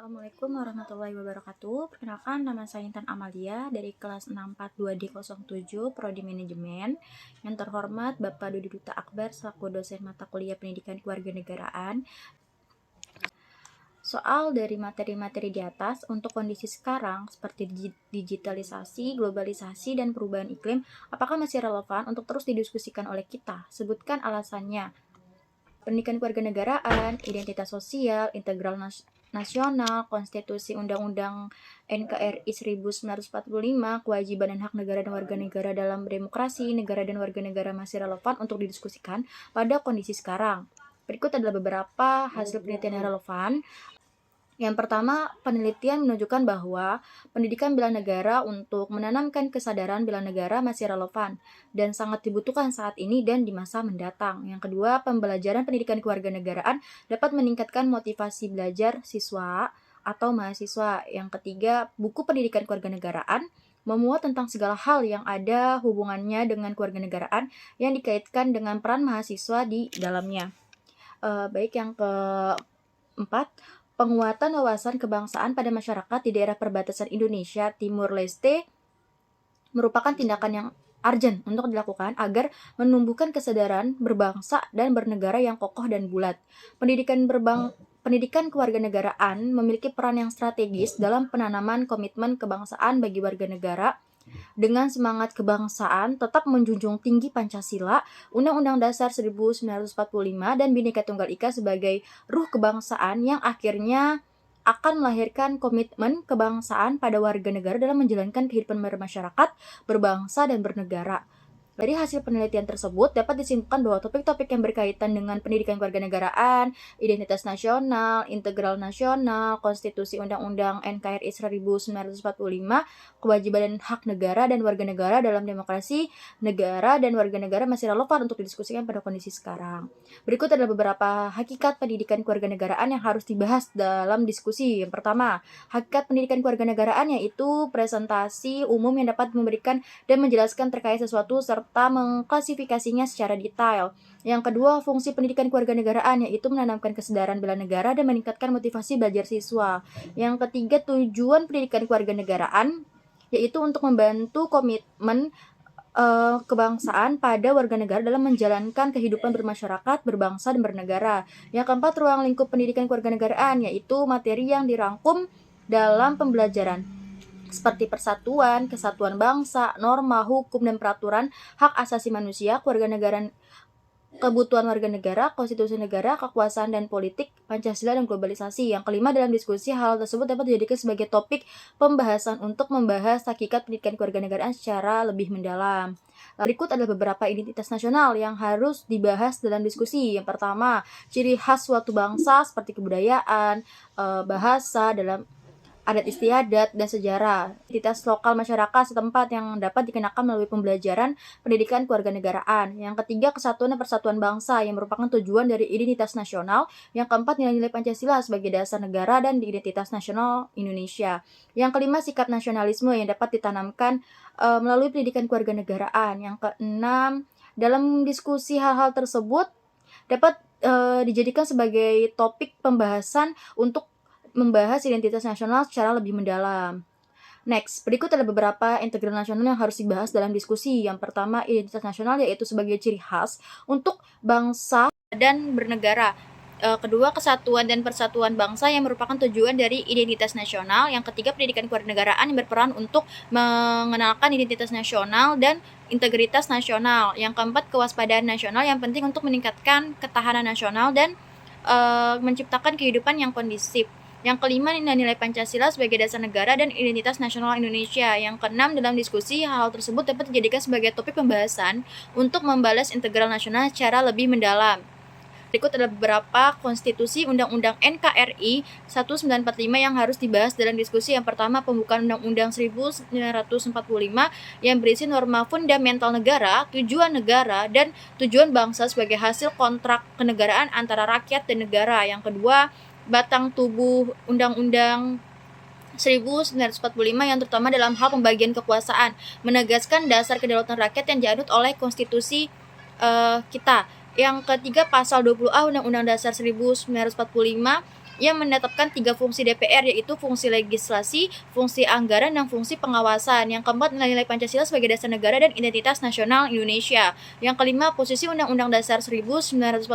Assalamualaikum warahmatullahi wabarakatuh. Perkenalkan, nama saya Intan Amalia dari kelas 642D07 Prodi Manajemen. Yang terhormat Bapak Dudi Duta Akbar selaku dosen mata kuliah Pendidikan Kewarganegaraan. Soal dari materi-materi di atas, untuk kondisi sekarang seperti digitalisasi, globalisasi, dan perubahan iklim, apakah masih relevan untuk terus didiskusikan oleh kita? Sebutkan alasannya. Pendidikan kewarganegaraan, identitas sosial, integral nasional, konstitusi undang-undang NKRI 1945, kewajiban dan hak negara dan warga negara dalam demokrasi, negara dan warga negara masih relevan untuk didiskusikan pada kondisi sekarang. Berikut adalah beberapa hasil penelitian yang relevan. Yang pertama, penelitian menunjukkan bahwa pendidikan bela negara untuk menanamkan kesadaran bela negara masih relevan dan sangat dibutuhkan saat ini dan di masa mendatang. Yang kedua, pembelajaran pendidikan kewarganegaraan dapat meningkatkan motivasi belajar siswa atau mahasiswa. Yang ketiga, buku pendidikan kewarganegaraan memuat tentang segala hal yang ada hubungannya dengan kewarganegaraan yang dikaitkan dengan peran mahasiswa di dalamnya. Baik, yang keempat, penguatan wawasan kebangsaan pada masyarakat di daerah perbatasan Indonesia Timur Leste merupakan tindakan yang urgent untuk dilakukan agar menumbuhkan kesadaran berbangsa dan bernegara yang kokoh dan bulat. Pendidikan kewarganegaraan memiliki peran yang strategis dalam penanaman komitmen kebangsaan bagi warga negara. Dengan semangat kebangsaan, tetap menjunjung tinggi Pancasila, Undang-Undang Dasar 1945, dan Bhinneka Tunggal Ika sebagai ruh kebangsaan yang akhirnya akan melahirkan komitmen kebangsaan pada warga negara dalam menjalankan kehidupan bermasyarakat, berbangsa, dan bernegara. Dari hasil penelitian tersebut dapat disimpulkan bahwa topik-topik yang berkaitan dengan pendidikan kewarganegaraan, identitas nasional, integral nasional, konstitusi undang-undang NKRI 1945, kewajiban dan hak negara dan warga negara dalam demokrasi, negara dan warga negara masih relevan untuk didiskusikan pada kondisi sekarang. Berikut adalah beberapa hakikat pendidikan kewarganegaraan yang harus dibahas dalam diskusi. Yang pertama, hakikat pendidikan kewarganegaraan yaitu presentasi umum yang dapat memberikan dan menjelaskan terkait sesuatu serta mengklasifikasinya secara detail. Yang kedua, fungsi pendidikan kewarganegaraan yaitu menanamkan kesadaran bela negara dan meningkatkan motivasi belajar siswa. Yang ketiga, tujuan pendidikan kewarganegaraan yaitu untuk membantu komitmen kebangsaan pada warga negara dalam menjalankan kehidupan bermasyarakat, berbangsa, dan bernegara. Yang keempat, ruang lingkup pendidikan kewarganegaraan yaitu materi yang dirangkum dalam pembelajaran seperti persatuan, kesatuan bangsa, norma, hukum, dan peraturan, hak asasi manusia, kewarganegaraan, kebutuhan warga negara, konstitusi negara, kekuasaan dan politik, Pancasila, dan globalisasi. Yang kelima, dalam diskusi hal tersebut dapat dijadikan sebagai topik pembahasan untuk membahas hakikat pendidikan kewarganegaraan secara lebih mendalam. Berikut adalah beberapa identitas nasional yang harus dibahas dalam diskusi. Yang pertama, ciri khas suatu bangsa seperti kebudayaan, bahasa, dalam adat istiadat, dan sejarah. Identitas lokal masyarakat setempat yang dapat dikenakan melalui pembelajaran pendidikan kewarganegaraan. Yang ketiga, kesatuan dan persatuan bangsa yang merupakan tujuan dari identitas nasional. Yang keempat, nilai-nilai Pancasila sebagai dasar negara dan identitas nasional Indonesia. Yang kelima, sikap nasionalisme yang dapat ditanamkan melalui pendidikan kewarganegaraan. Yang keenam, dalam diskusi hal-hal tersebut dapat dijadikan sebagai topik pembahasan untuk membahas identitas nasional secara lebih mendalam. Next, berikut ada beberapa integral nasional yang harus dibahas dalam diskusi. Yang pertama, identitas nasional yaitu sebagai ciri khas untuk bangsa dan bernegara. Kedua, kesatuan dan persatuan bangsa yang merupakan tujuan dari identitas nasional. Yang ketiga, pendidikan kewarganegaraan yang berperan untuk mengenalkan identitas nasional dan integritas nasional. Yang keempat, kewaspadaan nasional yang penting untuk meningkatkan ketahanan nasional dan menciptakan kehidupan yang kondusif. Yang kelima, nilai Pancasila sebagai dasar negara dan identitas nasional Indonesia. Yang keenam, dalam diskusi hal tersebut dapat dijadikan sebagai topik pembahasan untuk membalas integral nasional secara lebih mendalam. Berikut adalah beberapa konstitusi undang-undang NKRI 1945 yang harus dibahas dalam diskusi. Yang pertama, pembukaan Undang-Undang 1945 yang berisi norma fundamental negara, tujuan negara, dan tujuan bangsa sebagai hasil kontrak kenegaraan antara rakyat dan negara. Yang kedua, batang tubuh Undang-Undang 1945 yang terutama dalam hal pembagian kekuasaan, menegaskan dasar kedaulatan rakyat yang dianut oleh konstitusi kita. Yang ketiga, pasal 20A Undang-Undang Dasar 1945 yang menetapkan 3 fungsi DPR, yaitu fungsi legislasi, fungsi anggaran, dan fungsi pengawasan. Yang keempat, nilai-nilai Pancasila sebagai dasar negara dan identitas nasional Indonesia. Yang kelima, posisi Undang-Undang Dasar 1945,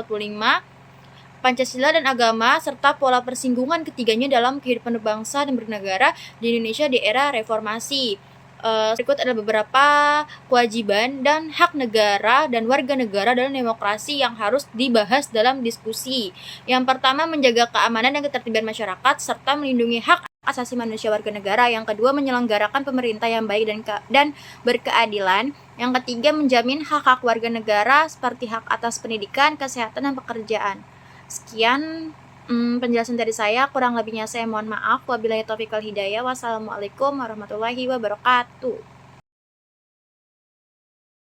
Pancasila dan agama, serta pola persinggungan ketiganya dalam kehidupan berbangsa dan bernegara di Indonesia di era reformasi. Berikut adalah beberapa kewajiban dan hak negara dan warga negara dalam demokrasi yang harus dibahas dalam diskusi. Yang pertama, menjaga keamanan dan ketertiban masyarakat serta melindungi hak asasi manusia warga negara. Yang kedua, menyelenggarakan pemerintah yang baik dan berkeadilan. Yang ketiga, menjamin hak-hak warga negara seperti hak atas pendidikan, kesehatan, dan pekerjaan. Sekian penjelasan dari saya, kurang lebihnya saya mohon maaf. Wabillahi taufiq wal hidayah. Wassalamualaikum warahmatullahi wabarakatuh.